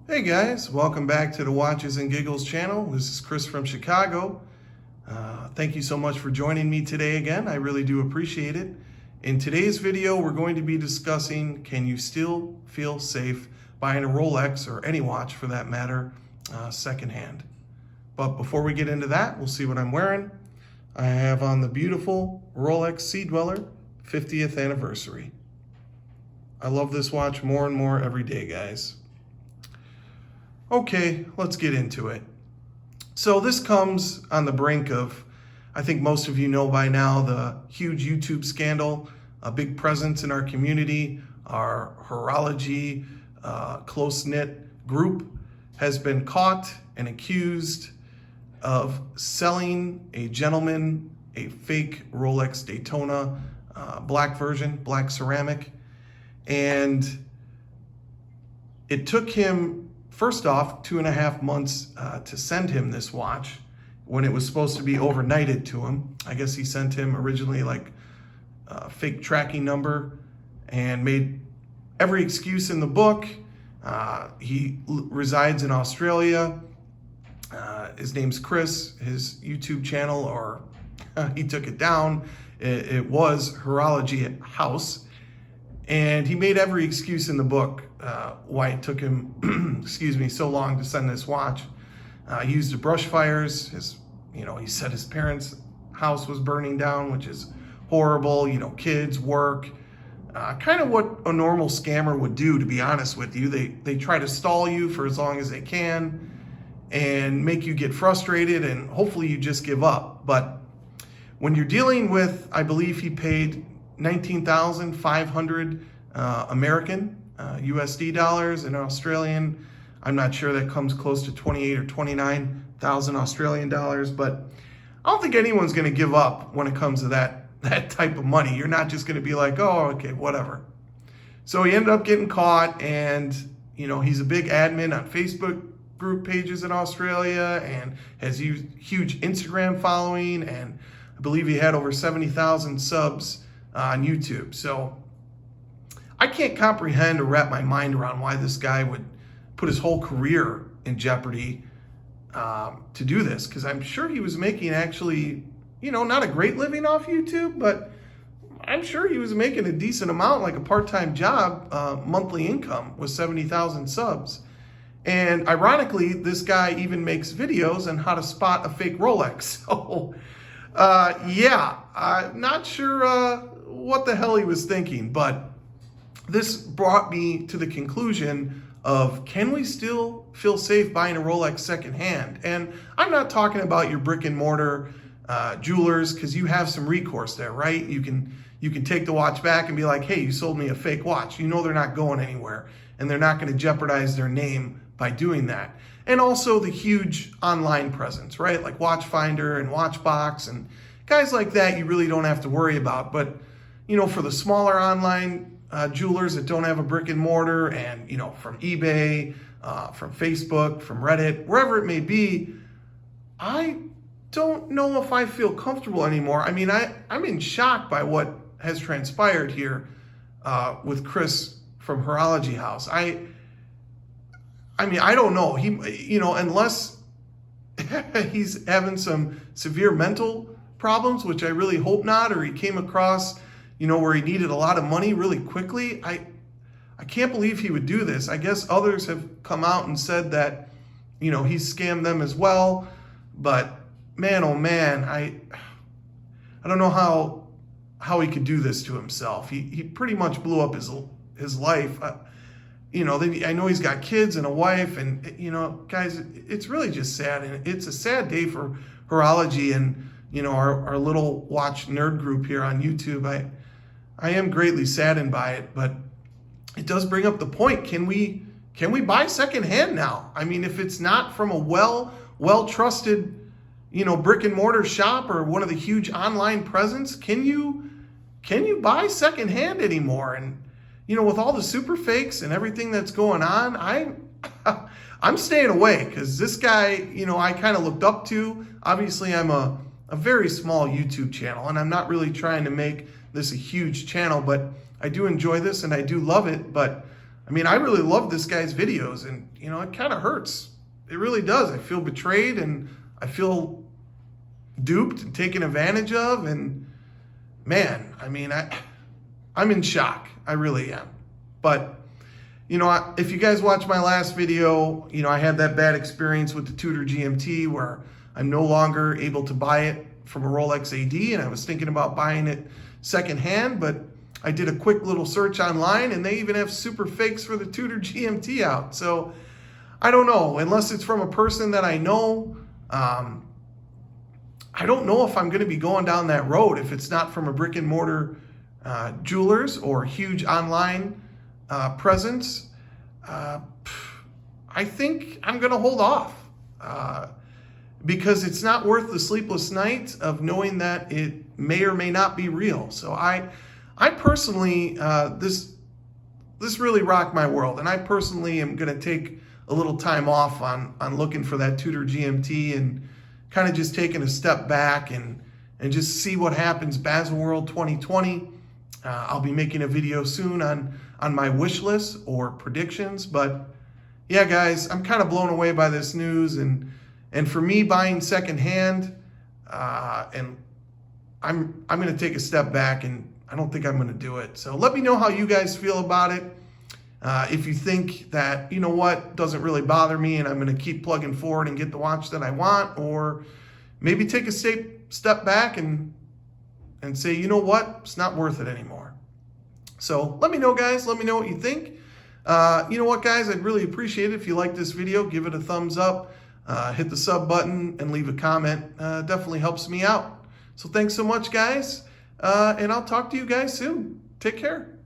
Hey guys, welcome back to the Watches and Giggles channel. This is Chris from Chicago. Thank you so much for joining me today again. I really do appreciate it. In today's video, we're going to be discussing, can you still feel safe buying a Rolex, or any watch for that matter, secondhand? But before we get into that, we'll see what I'm wearing. I have on the beautiful Rolex Sea Dweller 50th anniversary. I love this watch more and more every day, guys. Okay, let's get into it. So this comes on the brink of, I think most of you know by now, the huge YouTube scandal, a big presence in our community. Our horology close-knit group has been caught and accused of selling a gentleman a fake Rolex Daytona black version, black ceramic. And it took him, first off, 2.5 months to send him this watch when it was supposed to be overnighted to him. I guess he sent him originally like a fake tracking number and made every excuse in the book. He resides in Australia. His name's Chris. His YouTube channel, or he took it down. It was Horology House. And he made every excuse in the book why it took him, excuse me, so long to send this watch. He used the brush fires. He said his parents' house was burning down, which is horrible. Kids, work, kind of what a normal scammer would do, to be honest with you. They try to stall you for as long as they can and make you get frustrated, and hopefully you just give up. But when you're dealing with, I believe he paid 19,500 American USD dollars, and Australian, I'm not sure, that comes close to 28 or 29,000 Australian dollars. But I don't think anyone's going to give up when it comes to that type of money. You're not just going to be like, oh, okay, whatever. So he ended up getting caught, and he's a big admin on Facebook group pages in Australia and has huge Instagram following, and I believe he had over 70,000 subs on YouTube. So I can't comprehend or wrap my mind around why this guy would put his whole career in jeopardy to do this, because I'm sure he was making actually, not a great living off YouTube, but I'm sure he was making a decent amount, like a part-time job, monthly income with 70,000 subs. And ironically, this guy even makes videos on how to spot a fake Rolex. So yeah, I'm not sure what the hell he was thinking, but this brought me to the conclusion of, can we still feel safe buying a Rolex secondhand? And I'm not talking about your brick and mortar jewelers, because you have some recourse there, right? You can take the watch back and be like, hey, you sold me a fake watch. They're not going anywhere, and they're not going to jeopardize their name by doing that. And also the huge online presence, right? Like Watchfinder and Watchbox and guys like that, you really don't have to worry about. But for the smaller online jewelers that don't have a brick and mortar, and from eBay, from Facebook, from Reddit, wherever it may be, I don't know if I feel comfortable anymore. I mean, I'm in shock by what has transpired here with Chris from Horology House. I mean, I don't know. Unless he's having some severe mental problems, which I really hope not, or he came across, where he needed a lot of money really quickly. I can't believe he would do this. I guess others have come out and said that, he's scammed them as well. But man, oh man, I don't know how he could do this to himself. He pretty much blew up his life. I know he's got kids and a wife, and guys, it's really just sad, and it's a sad day for horology and our little watch nerd group here on YouTube. I am greatly saddened by it, but it does bring up the point: can we buy secondhand now? I mean, if it's not from a well trusted brick and mortar shop or one of the huge online presence, can you buy secondhand anymore? And with all the super fakes and everything that's going on, I'm staying away, because this guy, I kind of looked up to. Obviously, I'm a very small YouTube channel, and I'm not really trying to make this a huge channel, but I do enjoy this and I do love it. But I mean, I really love this guy's videos, and you know, it kind of hurts. It really does. I feel betrayed, and I feel duped and taken advantage of, and man, I mean, I'm in shock. I really am. But you know, if you guys watch my last video, you know, I had that bad experience with the Tudor GMT where I'm no longer able to buy it from a Rolex AD, and I was thinking about buying it secondhand, but I did a quick little search online, and they even have super fakes for the Tudor GMT out. So I don't know, unless it's from a person that I know. I don't know if I'm going to be going down that road if it's not from a brick and mortar jewelers or huge online presence. I think I'm going to hold off because it's not worth the sleepless nights of knowing that it may or may not be real. So I personally, this really rocked my world, and I personally am going to take a little time off on looking for that Tudor GMT and kind of just taking a step back and just see what happens. Baselworld 2020. I'll be making a video soon on my wish list or predictions, but yeah, guys, I'm kind of blown away by this news, and for me buying secondhand, and I'm going to take a step back, and I don't think I'm going to do it. So let me know how you guys feel about it. If you think that, you know what, doesn't really bother me and I'm going to keep plugging forward and get the watch that I want, or maybe take a step back and say, you know what, it's not worth it anymore. So let me know, guys. Let me know what you think. You know what, guys, I'd really appreciate it if you like this video. Give it a thumbs up, hit the sub button, and leave a comment. Definitely helps me out. So thanks so much, guys, and I'll talk to you guys soon. Take care.